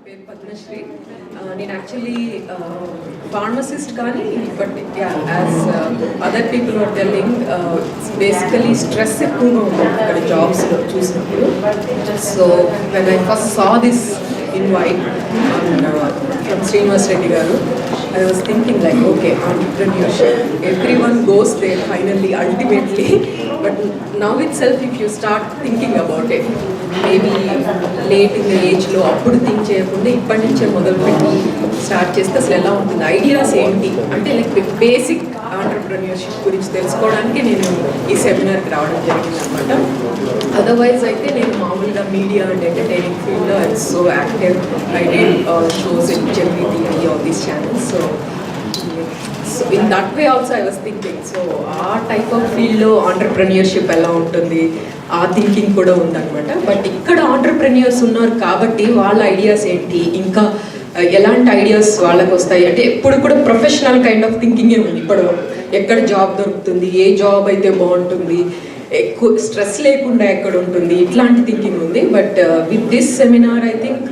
పేరు పద్మశ్రీ. నేను actually pharmacist కానీ but as other people are telling basically stress ఎక్కువగా ఉంటుంది ఇక్కడ జాబ్స్లో చూసినప్పుడు. So when I first saw this invite from Srinivas Reddy గారు, I was thinking like, okay, entrepreneurship, everyone goes there finally, ultimately, but now itself if you start thinking about it, maybe late in the age లో అప్పుడు think చేయకుండా ఇప్పటి నుంచే మొదలుపెట్టి start చేస్తే అసలు ఎలా ఉంటుంది, ఐడియాస్ ఏంటి అంటే లైక్ బేసిక్ ఆంటర్ప్రెన్యూర్షిప్ గురించి తెలుసుకోవడానికి నేను ఈ సెమినార్కి రావడం జరిగింది అనమాట. అదర్వైజ్ అయితే నేను మామూలుగా మీడియా అండ్ ఎంటర్టైనింగ్ ఫీల్డ్లో I so active. I did shows in Gemini TV all these channels. So in that way also I was thinking, so ఆ టైప్ ఆఫ్ ఫీల్డ్లో ఆంటర్ప్రెన్యూర్షిప్ ఎలా ఉంటుంది ఆ థింకింగ్ కూడా ఉందన్నమాట. బట్ ఇక్కడ ఆంటర్ప్రెన్యూర్స్ ఉన్నారు కాబట్టి వాళ్ళ ఐడియాస్ ఏంటి, ఇంకా ఎలాంటి ఐడియాస్ వాళ్ళకి వస్తాయి అంటే ఎప్పుడు కూడా ప్రొఫెషనల్ కైండ్ ఆఫ్ థింకింగే ఉంది. ఇప్పుడు ఎక్కడ జాబ్ దొరుకుతుంది, ఏ జాబ్ అయితే బాగుంటుంది, ఎక్కువ స్ట్రెస్ లేకుండా ఎక్కడ ఉంటుంది, ఇట్లాంటి థింకింగ్ ఉంది. But with this seminar I think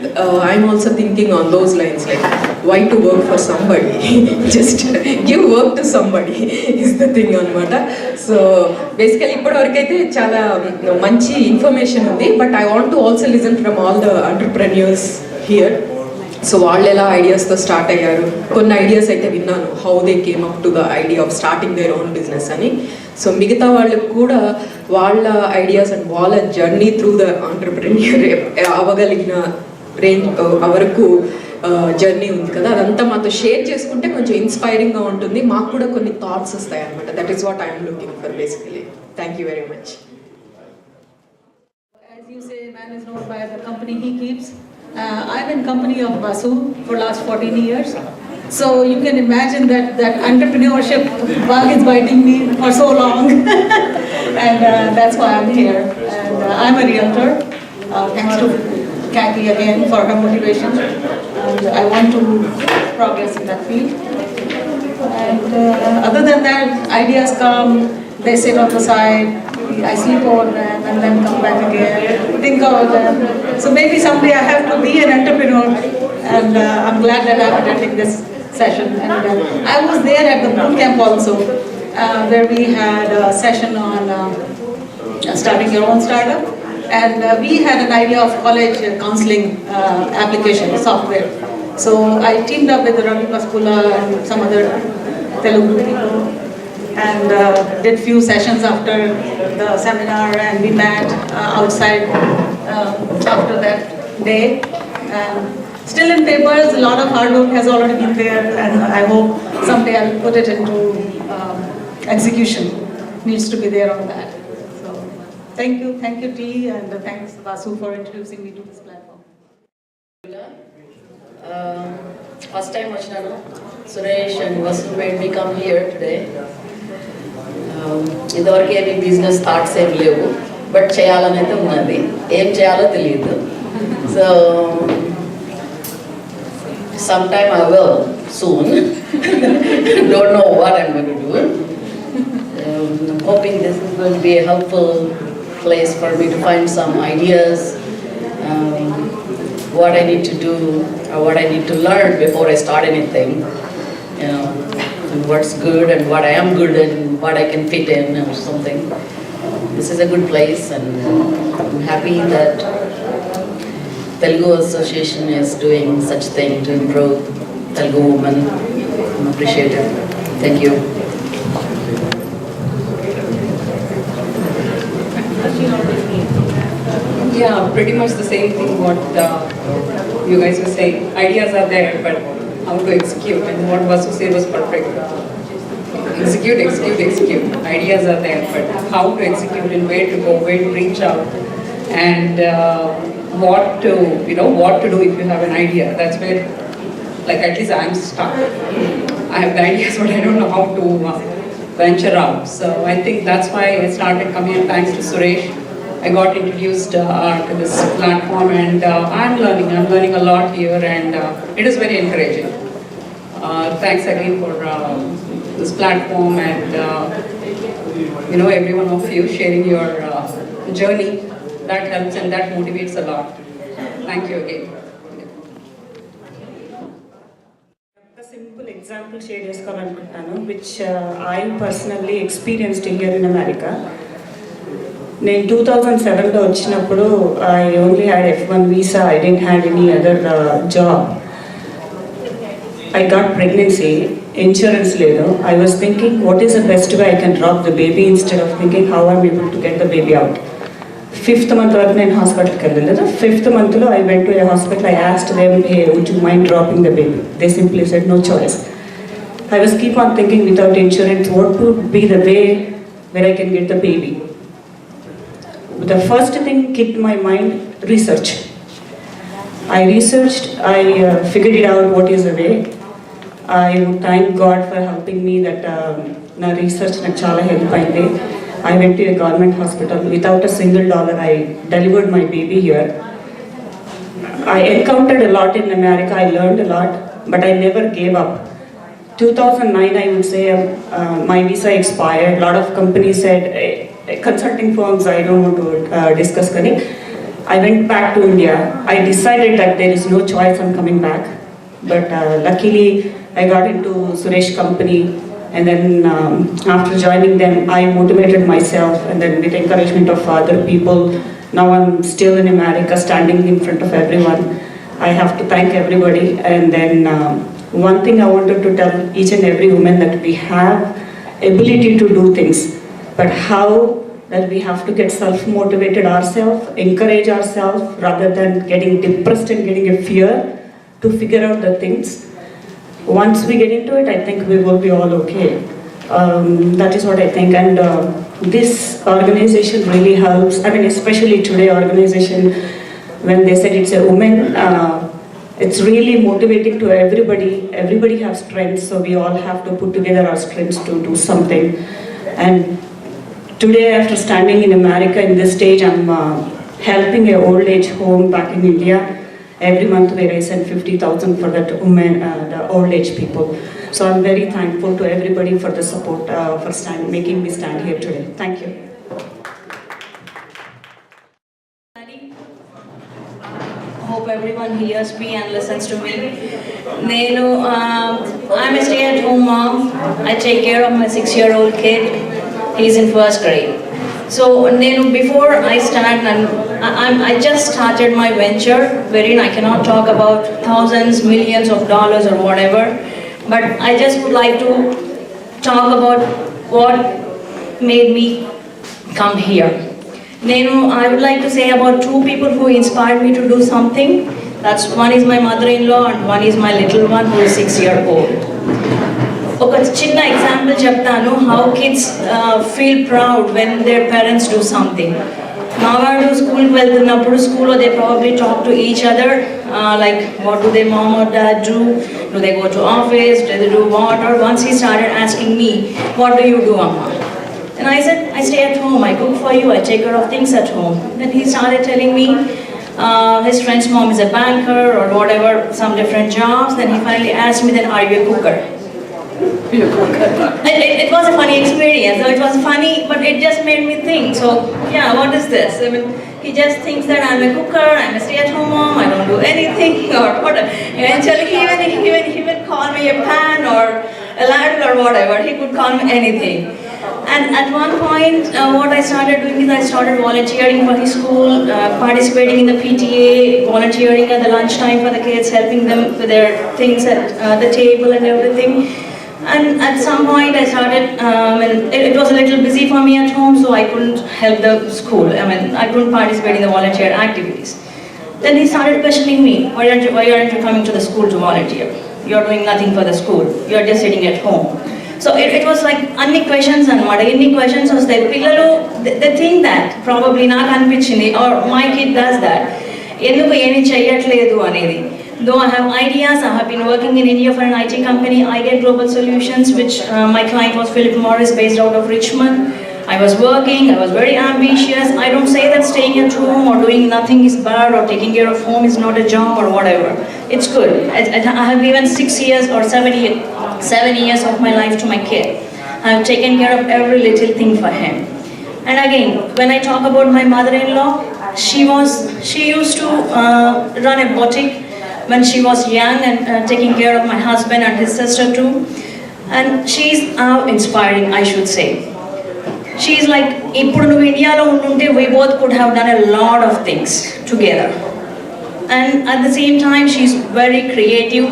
I'm also thinking on those lines, like why to work for somebody, just give work to somebody is the thing అనమాట. సో బేసికలీ ఇప్పటివరకు అయితే చాలా మంచి ఇన్ఫర్మేషన్ ఉంది. But I want to also listen from all the entrepreneurs here. So వాళ్ళు ఎలా ఐడియాస్తో start అయ్యారు, కొన్ని ఐడియాస్ అయితే విన్నాను, how they came up to the idea of starting their own business అని. సో మిగతా వాళ్ళకు కూడా వాళ్ళ ఐడియాస్ అండ్ వాళ్ళ జర్నీ త్రూ ద ఆంటర్ప్రెన్యూర్ అవ్వగలిగిన రేంజ్ వరకు జర్నీ ఉంది కదా, అదంతా మాతో షేర్ చేసుకుంటే కొంచెం ఇన్స్పైరింగ్గా ఉంటుంది, మాకు కూడా కొన్ని థాట్స్ వస్తాయి అనమాట. That is what I'm looking for basically. Thank you very much. As you say, man is known by the company he keeps. I'm in company of Vasu for last 14 years. So you can imagine that entrepreneurship bug is biting me for so long. And that's why I'm here. And I'm a realtor. Thanks to Kathy again for her motivation. And I want to progress in that field. And other than that, ideas come, they sit on the side, I sleep over them and then come back again, think about them. So maybe someday I have to be an entrepreneur, and I'm glad that I'm attending this session. And I was there at the boot camp also, where we had a session on starting your own startup. And we had an idea of college counseling application software. So I teamed up with Ravi Paspula and some other Telugu people, and did few sessions after the seminar, and we met outside after that day. Still in papers, a lot of hard work has already been there, and I hope someday I'll put it into execution. Needs to be there on that. Thank you T, and thanks Vasu for introducing me to this platform. First time వచ్చాను. Suresh and Vasu made me come here today. ఇంతవరకు ఏమి business thoughts ఏం లేవు, but చేయాలని అయితే ఉన్నది, ఏం చేయాలో తెలియదు. So sometime I will soon. Don't know what I'm going to do. I'm hoping this is going to be a helpful place for me to find some ideas, what I need to do or what I need to learn before I start anything, you know, and what's good and what I am good and what I can fit in or something. This is a good place, and I'm happy that Telugu Association is doing such thing to improve Telugu women. I'm appreciative. Thank you. Yeah, pretty much the same thing what you guys were saying. Ideas are there, but how to execute, and what Vasu said was perfect. Execute. Ideas are there, but how to execute and where to go, where to reach out, and what to do if you have an idea. That's where, like, at least I'm stuck. I have the ideas, but I don't know how to venture out. So I think that's why I started coming, and thanks to Suresh, I got introduced to this platform, and I'm learning a lot here, and it is very encouraging. Thanks again for this platform, and every one of you sharing your journey. That helps and that motivates a lot. Thank you again. Example share చేసుకోవాలనుకుంటున్నాను which I personally experienced here in America. నేను 2007లో వచ్చినప్పుడు I only had F1 visa, I didn't had any other job. I got pregnancy, insurance లేదు. I was thinking what is the best way I can drop the baby instead of thinking how I'm able to get the baby out. 5th month వరకు నేను హాస్పిటల్కి వెళ్ళలేదు. 5th monthలో I went to a hospital. I asked them, hey, would you mind dropping the baby? They simply said no choice. I was keep on thinking without insurance what would be the way where I can get the baby. The first thing kicked my mind, research. I researched, I figured it out what is the way. I thank God for helping me that na research నాకు చాలా help అయింది. I went to a government hospital. Without a single dollar, I delivered my baby here. I encountered a lot in America. I learned a lot, but I never gave up. 2009, I would say, my visa expired. A lot of companies said, consulting firms, I don't want to discuss. I went back to India. I decided that there is no choice, I'm coming back. But luckily, I got into Suresh company, and then after joining them, I motivated myself, and then with encouragement of other people, now I'm still in America, standing in front of everyone. I have to thank everybody. And then one thing I wanted to tell each and every woman that we have ability to do things, but how that we have to get self-motivated ourselves, encourage ourselves, rather than getting depressed and getting a fear to figure out the things. Once we get into it, I think we will be all okay. That is what I think. And this organization really helps. I mean, especially today organization, when they said it's a woman, it's really motivating to everybody. Everybody has strengths, so we all have to put together our strengths to do something. And today, after standing in America in this stage, I'm helping a old age home back in India. Every month where I send 50,000 for that women, the old age people. So I'm very thankful to everybody for the support, for making me stand here today. Thank you. Hope everyone hears me and listens to me. I'm a stay-at-home mom. I take care of my 6-year-old kid. He's in 1st grade. So before I start, I just started my venture, wherein I cannot talk about thousands, millions of dollars or whatever, but I just would like to talk about what made me come here. I would like to say about 2 people who inspired me to do something. That's one is my mother-in-law and one is my little one who is 6-year-old. ఒక చిన్న example చెప్తాను, how kids feel proud when their parents do something. మా వాడు స్కూల్కి వెళ్తున్నప్పుడు స్కూల్లో they probably talk to each other like what do they mom or dad do they go to office, do they do what, or once he started asking me what do you do అమ్మా. And I said, I stay at home, I cook for you, I take care of things at home. Then he started telling me his friend's mom is a banker or whatever, some different jobs. Then he finally asked me, then are you a cooker? It was a funny experience. So it was funny, but it just made me think. So yeah, what is this? I mean, he just thinks that I'm a cooker, I'm a stay-at-home mom, I don't do anything, or whatever. Eventually, he will call me a pan or a ladle or whatever. He could call me anything. And at one point, what I started doing is I started volunteering for his school, participating in the PTA, volunteering at the lunchtime for the kids, helping them with their things at the table and everything. And at some point I started, it was a little busy for me at home, so I couldn't help the school. I couldn't participate in the volunteer activities. Then he started questioning me, why aren't you coming to the school to volunteer? You're doing nothing for the school, you're just sitting at home. So it was like అన్ని questions అన్నమాట. ఎన్ని questions వస్తాయి పిల్లలు, they think that probably నాకు అనిపించింది or my kid does that, ఎందుకు ఏమీ చెయ్యట్లేదు అనేది. Though I have ideas, I have been working in India for an IT company, Idea Global Solutions, which my client was Philip Morris based out of Richmond. I was working, I was very ambitious. I don't say that staying at home or doing nothing is bad or taking care of home is not a job or whatever. It's good. I have given 6 years or 7 years of my life to my kid. I have taken care of every little thing for him. And again, when I talk about my mother-in-law, she used to run a boutique when she was young and taking care of my husband and his sister too. And she's now inspiring, I should say. She's like, ఇప్పుడు నువ్వు ఇండియాలో ఉంటుంటే we both could have done a lot of things together. And at the same time, she's very creative,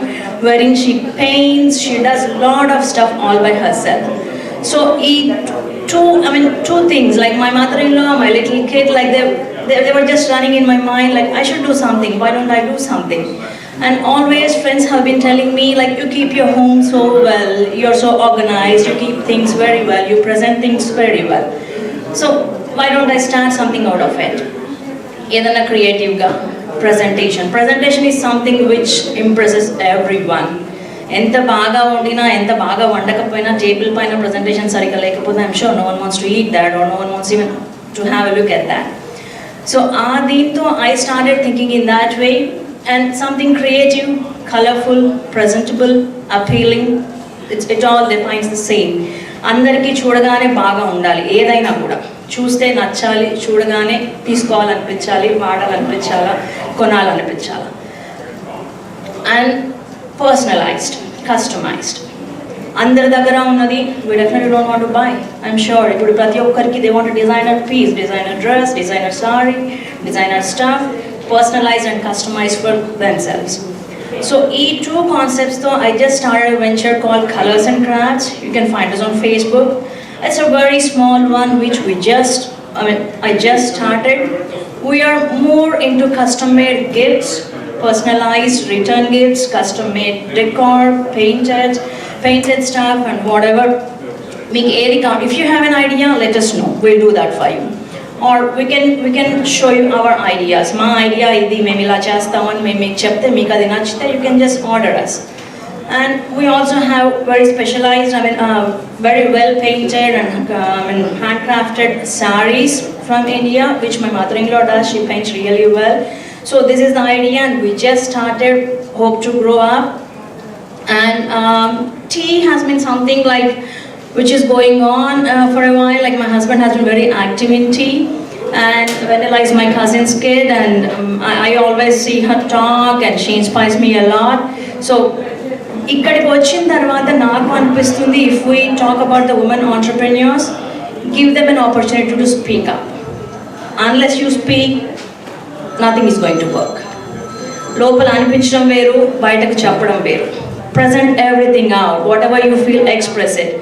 wherein she paints, she does a lot of stuff all by herself. So two things, like my mother-in-law, my little kid, like they were just running in my mind, like I should do something, why don't I do something? And always friends have been telling me, like, you keep your home so well, you're so organized, you keep things very well, you present things very well. So why don't I start something out of it? Edana creative ga presentation. Presentation is something which impresses everyone. ఎంత బాగా వండినా ఎంత బాగా వండకపోయినా table పైన presentation సరిగ్గా లేకపోతే I'm sure no one wants to eat that, or no one wants even to have a look at that. So దీంతో I started thinking in that way, and something creative, colorful, presentable, appealing, it all defines the same. అందరికీ చూడగానే బాగా ఉండాలి, ఏదైనా కూడా చూస్తే నచ్చాలి, చూడగానే తీసుకోవాలనిపించాలి, వాడాలనిపించాలా, కొనాలనిపించాలా. And personalised, customised. అందరి దగ్గర ఉన్నది we definitely don't want to buy. I'm sure ఇప్పుడు ప్రతి ఒక్కరికి they want a designer piece, designer dress, designer saree, designer stuff, personalized and customized for themselves. So two concepts though, I just started a venture called Colors and Crafts. You can find us on Facebook. It's a very small one which I just started. We are more into custom made gifts, personalized return gifts, custom made decor, painted stuff, and whatever. If you have an idea, let us know. We'll do that for you. Or we can show you our ideas. My idea idi meme ila chestamani meme chepte meeku adi nachite, you can just order us. And we also have very specialized, very well painted and handcrafted sarees from India, which my mother-in-law does. She paints really well. So this is the idea, and we just started, hope to grow up. And tea has been something like which is going on for a while. Like my husband has been very active in tea, and Vanilla is my cousin's kid, and I always see her talk, and she inspires me a lot. So ఇక్కడికి వచ్చిన తర్వాత నాకు అనిపిస్తుంది, if we talk about the women entrepreneurs, give them an opportunity to speak up. Unless you speak, nothing is going to work. లోపల అనిపించడం వేరు, బయటకు చెప్పడం వేరు. Present everything out, whatever you feel, express it.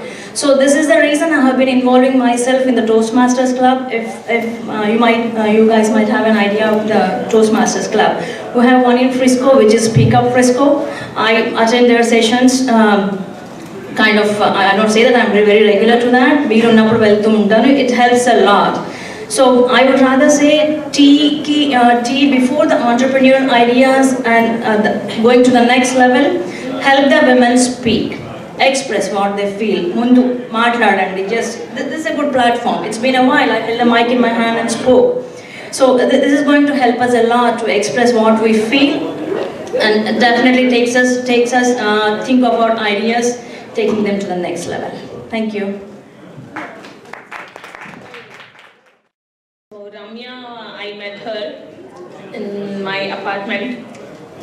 So this is the reason I have been involving myself in the Toastmasters Club. If you guys might have an idea of the Toastmasters Club. We have one in Frisco, which is Speak Up Frisco. I attend their sessions. I don't say that I'm very regular to that. It helps a lot. So I would rather say tea before the entrepreneur ideas and going to the next level. Help the women speak, express what they feel. Mundu maatladandi. Just this is a good platform. It's been a while. I held a mic in my hand and spoke. So this is going to help us a lot to express what we feel, and definitely takes us think of our ideas, taking them to the next level. Thank you. So Ramya, I met her in my apartment.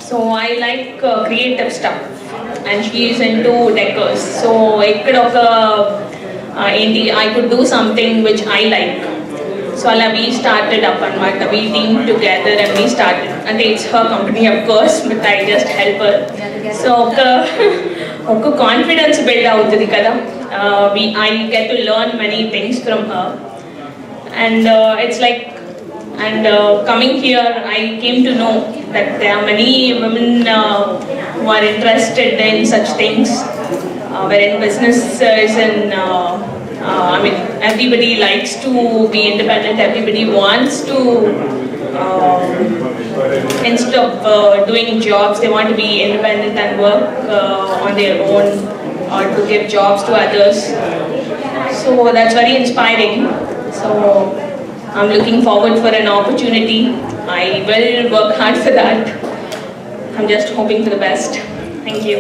So I like creative stuff, and she is into decors. So I could do something which I like. So we started up and we teamed together and we started. And it's her company, of course, but I just help her. So confidence build out the kada. I get to learn many things from her, and it's like. And coming here, I came to know that there are many women who are interested in such things, wherein business is everybody likes to be independent, everybody wants to, instead of doing jobs, they want to be independent and work on their own, or to give jobs to others. So that's very inspiring. So I'm looking forward for an opportunity. I will work hard for that. I'm just hoping for the best. Thank you.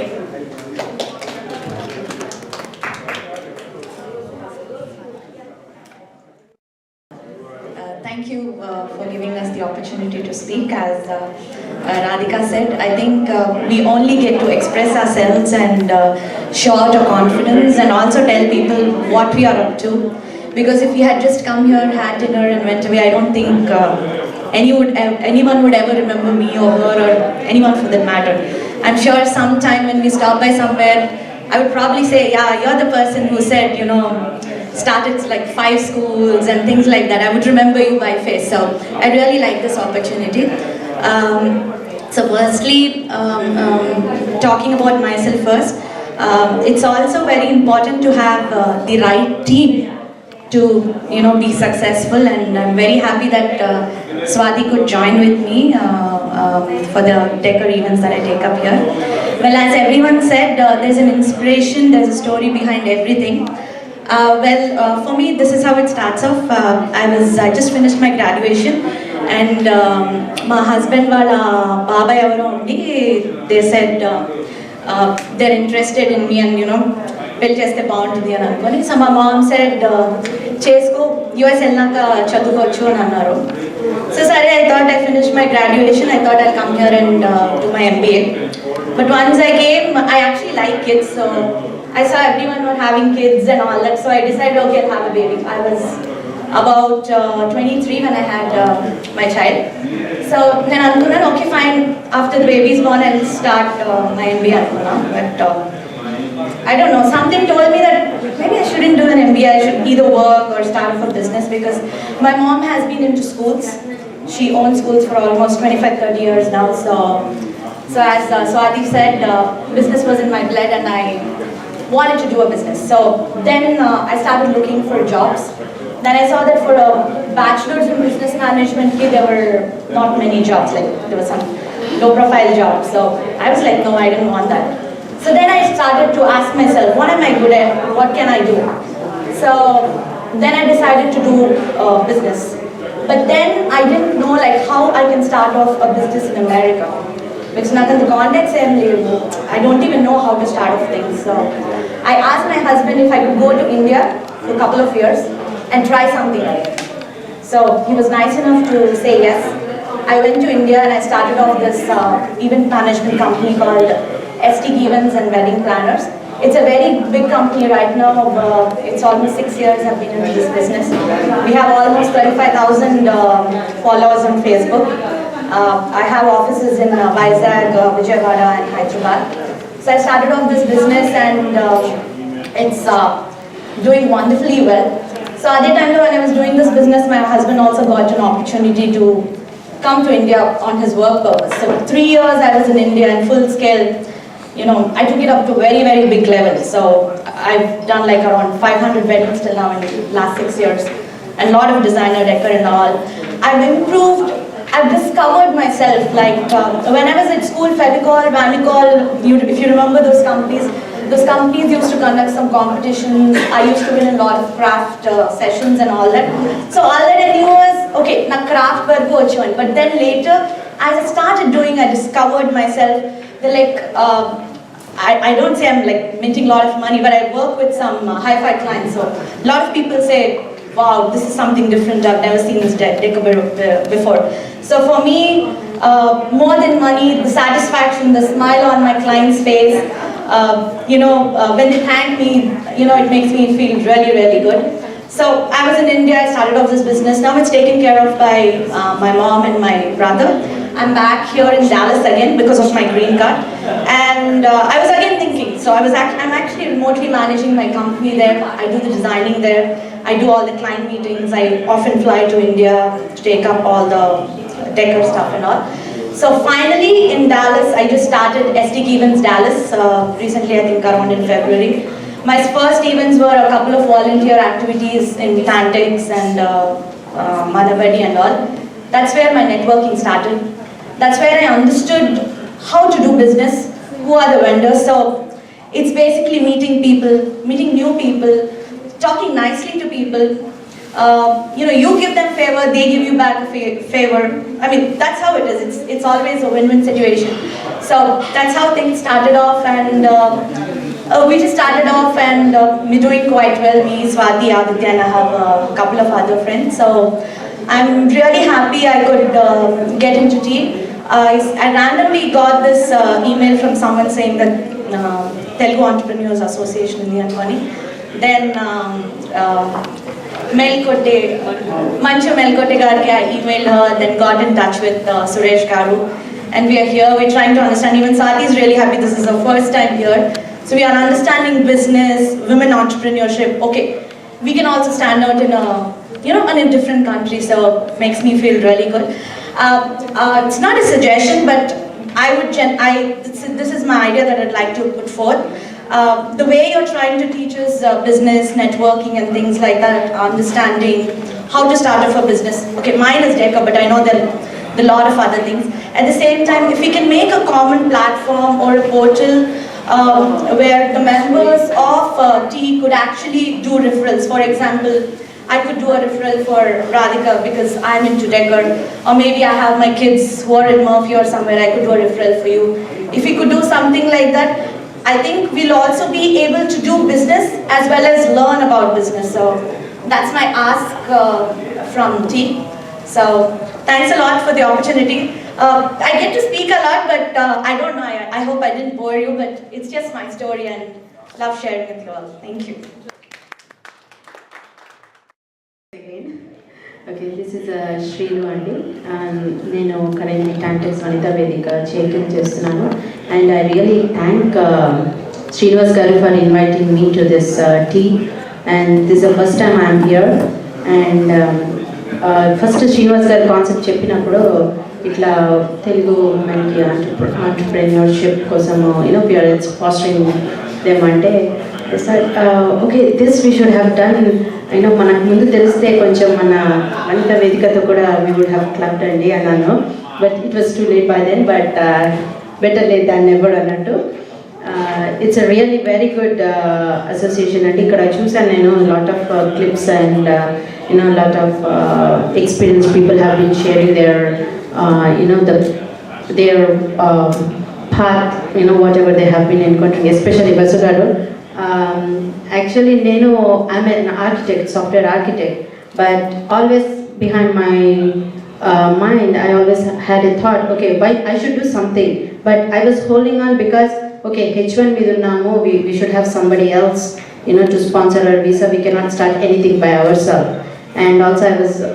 Thank you for giving us the opportunity to speak. As Radhika said. I think we only get to express ourselves and show out our confidence and also tell people what we are up to. Because if we had just come here, had dinner and went away, I don't think anyone would ever remember me or her or anyone for that matter. I'm sure sometime when we stop by somewhere, I would probably say, yeah, you're the person who said, started like 5 schools and things like that. I would remember you by face. So I really like this opportunity. So firstly, talking about myself first, it's also very important to have the right team to be successful, and I'm very happy that Swati could join with me for the decor events that I take up here. Well, as everyone said, there's an inspiration, there's a story behind everything. For me, this is how it starts off. I just finished my graduation, and my husband wala baba evaro undi, they said they're interested in me and పెళ్లి చేస్తే బాగుంటుంది అని అనుకొని. So మా ma'am said చేసుకో, US వెళ్ళినాక చదువుకోవచ్చు అని అన్నారు. సో సరే, I thought I finished my graduation, I thought I'll come here and do my MBA. But once I came, I actually like kids, so I saw everyone were having kids and all that, so I decided, okay, I'll have a baby. I was about 23 when I had my child. So then అనుకున్నాను, okay fine, after the baby is born I'll start my MBA అనుకున్నాను. But I don't know, something told me that maybe I shouldn't do an MBA, I should either work or start off a business, because my mom has been into schools. She owns schools for almost 25-30 years now. So as Swati said, business was in my blood and I wanted to do a business. So then I started looking for jobs. Then I saw that for a bachelor's in business management, there were not many jobs, like there were some low profile jobs. So I was like, no, I didn't want that. So then I started to ask myself, what am I good at? What can I do? So then I decided to do business. But then I didn't know like how I can start off a business in America. Because nothing the contacts I don't even know how to start off things. So I asked my husband if I could go to India for a couple of years and try something like it. So he was nice enough to say yes. I went to India and I started off this event management company called ST Events and Wedding Planners. It's a very big company right now. It's almost 6 years I've been in this business. We have almost 35,000 followers on Facebook. I have offices in Vizag, Vijayawada and Hyderabad. So I started off this business and it's doing wonderfully well. So at the time when I was doing this business, my husband also got an opportunity to come to India on his work purpose. So 3 years I was in India in full scale. I took it up to very, very big level. So I've done like around 500 weddings till now in the last 6 years. And a lot of designer decor and all. I've improved, I've discovered myself. Like when I was at school, Fevicol, Vanicol, if you remember those companies used to conduct some competitions. I used to win a lot of craft sessions and all that. So all that I knew was, okay, na craft work ochon. But then later, as I started doing, I discovered myself. Like, I don't say I'm like minting a lot of money, but I work with some hi-fi clients. So a lot of people say, wow, this is something different. I've never seen this decor before. So for me, more than money, the satisfaction, the smile on my client's face, when they thank me, it makes me feel really, really good. So I was in India, I started off this business. Now it's taken care of by my mom and my brother. I'm back here in Dallas again because of my green card. And I was again thinking, so I'm actually remotely managing my company there. I do the designing there. I do all the client meetings. I often fly to India to take up all the decor stuff and all. So finally in Dallas, I just started ST Events Dallas recently, I think around in February. My first events were a couple of volunteer activities in Tantics and Madhavadi and all. That's where my networking started. That's where I understood how to do business, who are the vendors. So it's basically meeting people, meeting new people, talking nicely to people. You give them favor, they give you back a favor. I mean, that's how it is. It's always a win-win situation. So that's how things started off, and we just started off and we're doing quite well. Me, Swati, Aditya, and I have a couple of other friends. So I'm really happy I could get into tea. I randomly got this email from someone saying that Telugu Entrepreneurs Association in Anvani. Then Melkote, Manchu Melkote garki, I emailed her, then got in touch with Suresh Garu. And we are here, we're trying to understand, even Sati is really happy, this is her first time here. So we are understanding business, women entrepreneurship. Okay, we can also stand out in in a different country, so it makes me feel really good. It's not a suggestion, but this is my idea that I'd like to put forth. The way you're trying to teach us business, networking and things like that, understanding how to start off a business. Okay, mine is Deca, but I know there are a lot of other things. At the same time, if we can make a common platform or a portal where the members of T could actually do referrals. For example, I could do a referral for Radhika because I'm into decor, or maybe I have my kids who are in Murphy or somewhere, I could do a referral for you. If we could do something like that, I think we'll also be able to do business as well as learn about business. So that's my ask from T. So thanks a lot for the opportunity. I get to speak a lot, but I don't know, I hope I didn't bore you, but it's just my story and love sharing with you all. Thank you. Okay, this is Shrinu Andi, and నేను currently Tantex Vanita Vedika chairing చేస్తున్నాను, and I really thank Srinivas garu for inviting me to this tea, and this is the first time I am here. And first Srinivas garu concept చెప్పినప్పుడు ఇట్లా తెలుగు ఉమెన్కి entrepreneurship కోసం we are fostering them అంటే okay, this we should have done. మనకు ముందు తెలిస్తే కొంచెం మన వనిత వేదికతో కూడా we would have clubbed అండి అన్నాను, but it was too late by then, but better late than never అన్నట్టు. It's a really very good association అండి. ఇక్కడ చూసాను నేను lot of clips and lot of experienced people have been sharing their their path, whatever they have been encountering, especially Vasu garu. Actually, I'm an architect, software architect, but always behind my mind, I always had a thought, okay, why I should do something, but I was holding on because, okay, H1 midunnamu, we should have somebody else, to sponsor our visa. We cannot start anything by ourselves. And also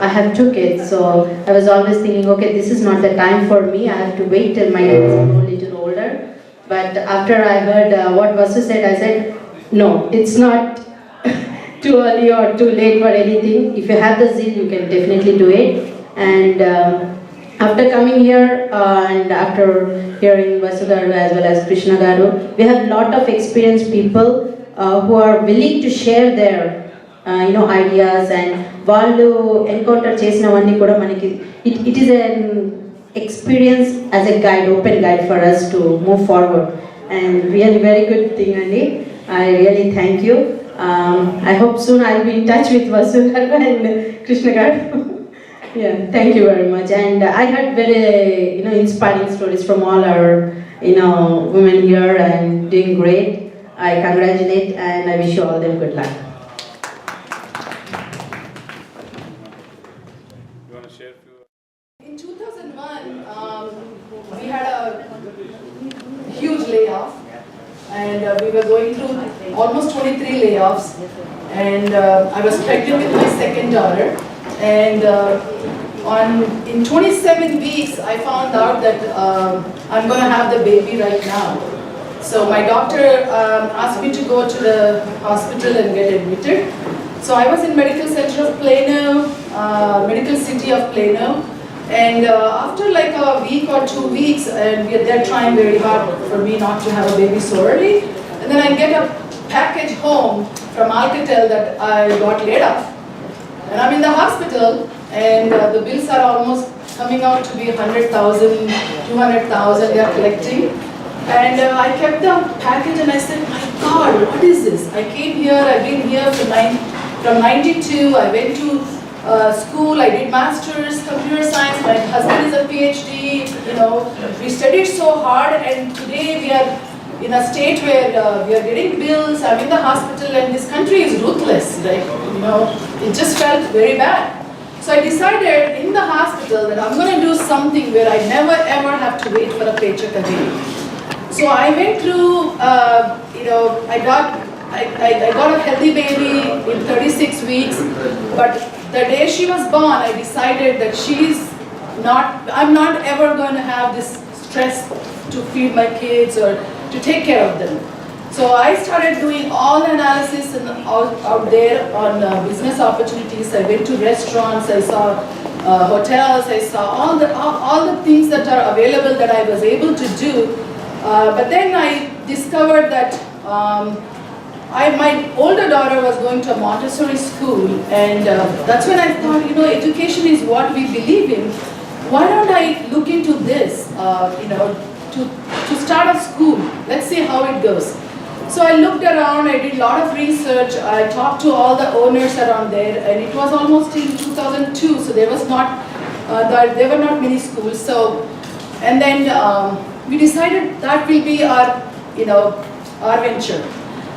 I have 2 kids, so I was always thinking, okay, this is not the time for me. I have to wait till my kids are a little older. But after I heard what Vasu said, I said, no, it's not too early or too late for anything. If you have the zeal, you can definitely do it. And after coming here and after hearing Vasu garu as well as Krishna garu, we have a lot of experienced people who are willing to share their ideas, and వాళ్ళు encounter చేసినవన్నీ కూడా మనకి it is an experience as a guide, open guide for us to move forward, and really very good thing అండి. I really thank you. I hope soon I'll be in touch with Vasu garu and Krishna garu. Yeah, thank you very much. And I heard very inspiring stories from all our women here, and doing great. I congratulate and I wish you all them good luck. In 2001, we had a huge layoff, and we were going through almost 23 layoffs, and I was pregnant with my second daughter, and in 27 weeks I found out that I'm going to have the baby right now. So my doctor asked me to go to the hospital and get admitted. So I was in Medical Center of Plano, Medical City of Plano, and after like a week or 2 weeks, and they're trying very hard for me not to have a baby so early, and then I get a package home from Alcatel that I got laid off. And I'm in the hospital, and the bills are almost coming out to be 100,000, 200,000 they are collecting. And I kept the package and I said, my God, what is this? I came here, I've been here from 92, I went to school, I did master's, computer science, my husband is a PhD, we studied so hard, and today we are in a state where we are getting bills, I'm in the hospital, and this country is ruthless, it just felt very bad. So I decided in the hospital that I'm going to do something where I never ever have to wait for a paycheck again. So I went through, I got a healthy baby in 36 weeks, but the day she was born, I decided that I'm not ever going to have this stress to feed my kids or to take care of them. So I started doing all the analysis out there on business opportunities. I went to restaurants, I saw hotels, I saw all the things that are available that I was able to do. But then I discovered that my older daughter was going to a Montessori school, and that's when I thought, education is what we believe in. Why don't I look into this, to start a school? Let's see how it goes. So I looked around, I did a lot of research, I talked to all the owners around there, and it was almost in 2002, so there were not many schools. So, and then we decided that will be our venture.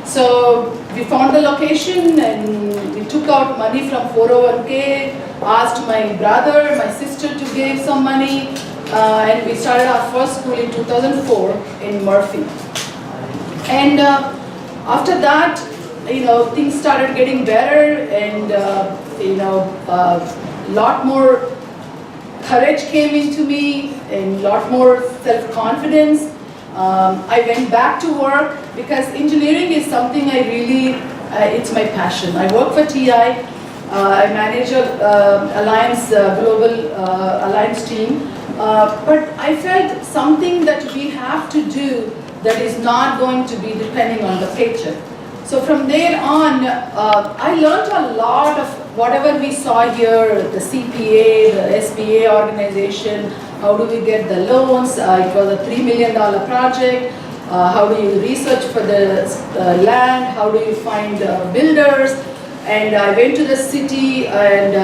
So we found the location and we took out money from 401k, asked my brother, my sister to give some money, and we started our first school in 2004 in Murphy. And after that, things started getting better, and lot more courage came into me and lot more self-confidence. I went back to work because engineering is something I really, it's my passion. I work for TI. I manage a Alliance, global Alliance team. But I felt something that we have to do that is not going to be depending on the paycheck. So from there on, I learned a lot of whatever we saw here, the CPA, the SBA organization, how do we get the loans, it was a $3 million project, how do you research for the land, how do you find builders, and I went to the city, and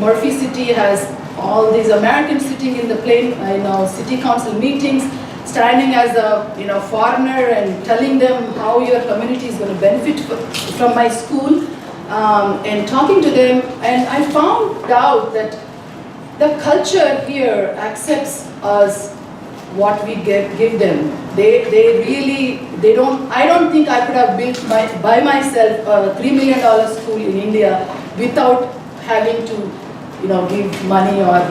Murphy City has all these Americans sitting in the city council meetings, standing as a foreigner and telling them how your community is going to benefit from my school, and talking to them, and I found out that the culture here accepts us what we give them. I don't think I could have built by myself a $3 million school in India without having to give money or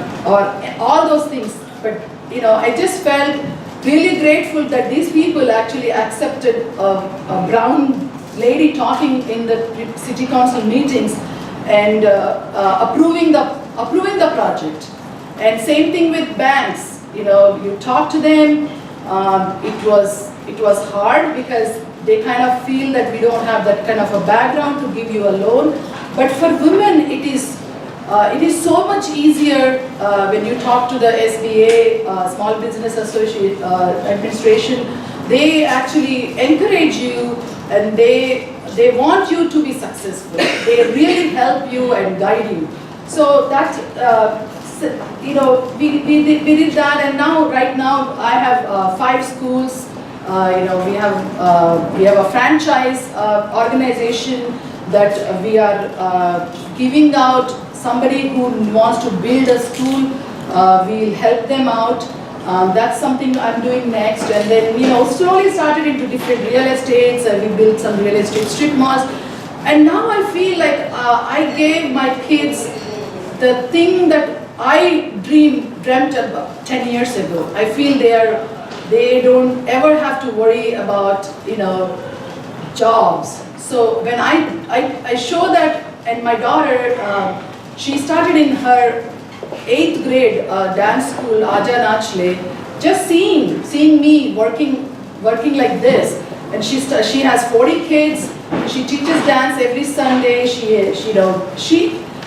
all those things. But I just felt really grateful that these people actually accepted a brown lady talking in the city council meetings and approving the project. And same thing with banks. You talk to them. It was hard because they kind of feel that we don't have that kind of a background to give you a loan. But for women, it is so much easier when you talk to the SBA, Small Business Association Administration. They actually encourage you, and they want you to be successful. They really help you and guide you. So that we did that, and right now I have 5 schools. We have a franchise organization that we are giving out. Somebody who wants to build a school, we'll help them out. That's something I'm doing next. And then, slowly started into different real estates. We built some real estate strip malls. And now I feel like I gave my kids the thing that I dreamt about 10 years ago. I feel they don't ever have to worry about, jobs. So when I show that, and my daughter, she started in her 8th grade dance school, Aja Nachle, just seeing me working like this. And she has 40 kids. She teaches dance every Sunday.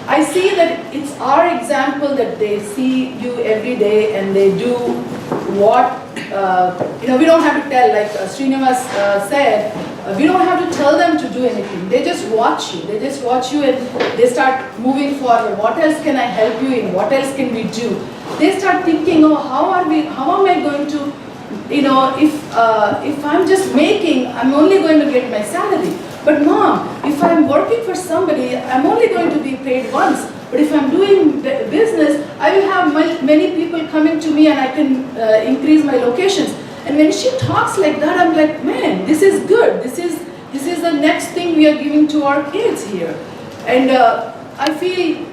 I see that it's our example that they see you every day and they do what, we don't have to tell, like Srinivas said, we don't have to tell them to do anything. They just watch you. They just watch you and they start moving forward. What else can I help you in? What else can we do? They start thinking, oh, how am I going to, if I'm just making, I'm only going to get my salary. But mom, if I'm working for somebody, I'm only going to be paid once. But if I'm doing business, I will have many people coming to me and I can increase my locations. And when she talks like that, I'm like, man, this is good. This is the next thing we are giving to our kids here. And I feel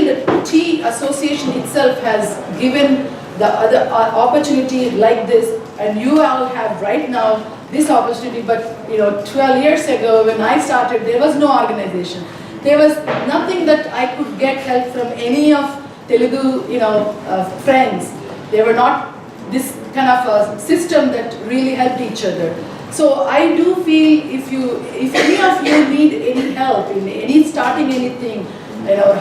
that tea association itself has given the other opportunity like this, and you all have right now this opportunity. But 12 years ago when I started, there was no organization. There was nothing that I could get help from any of Telugu friends. They were not this kind of a system that really helped each other. So I do feel if any of you need any help in starting anything,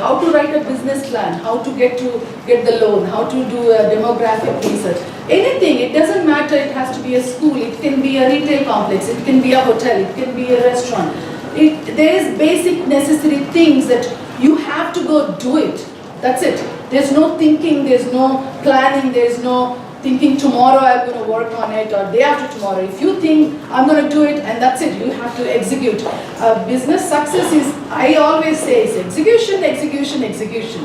how to write a business plan, how to get the loan, how to do a demographic research, anything, it doesn't matter, it has to be a school, it can be a retail complex, it can be a hotel, it can be a restaurant. There is basic necessary things that you have to go do it. That's it. There's no thinking, there's no planning, there's no thinking tomorrow I'm going to work on it or day after tomorrow. If you think I'm going to do it and that's it, you have to execute. Business success is, I always say, is execution, execution, execution.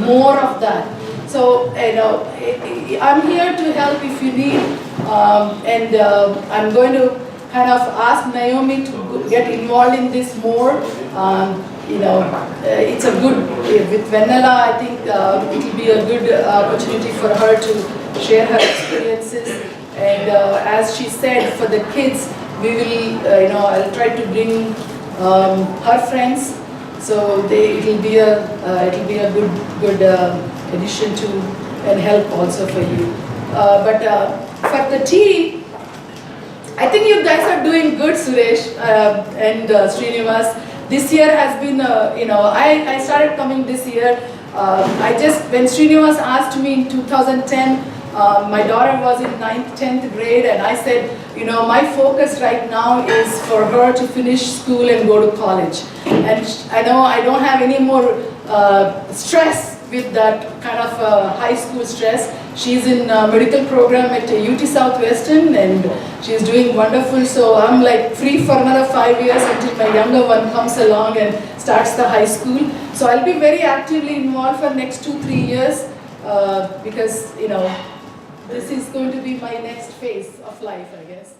More of that. So, I'm here to help if you need, and I'm going to kind of ask Naomi to get involved in this more. It's a good, with Vanilla, I think it will be a good opportunity for her to share her experiences. And as she said, for the kids, we will, I'll try to bring her friends, so it will be a good addition to and help also for you. But for the tea, I think you guys are doing good, Suresh and Srinivas. This year has been, I started coming this year. When Srinivas asked me in 2010, my daughter was in 9th, 10th grade, and I said, my focus right now is for her to finish school and go to college. And I know I don't have any more stress with that kind of high school stress. She's in a medical program at UT Southwestern and she's doing wonderful. So I'm like free for another 5 years until my younger one comes along and starts the high school. So I'll be very actively involved for next 2-3 years because this is going to be my next phase of life, I guess.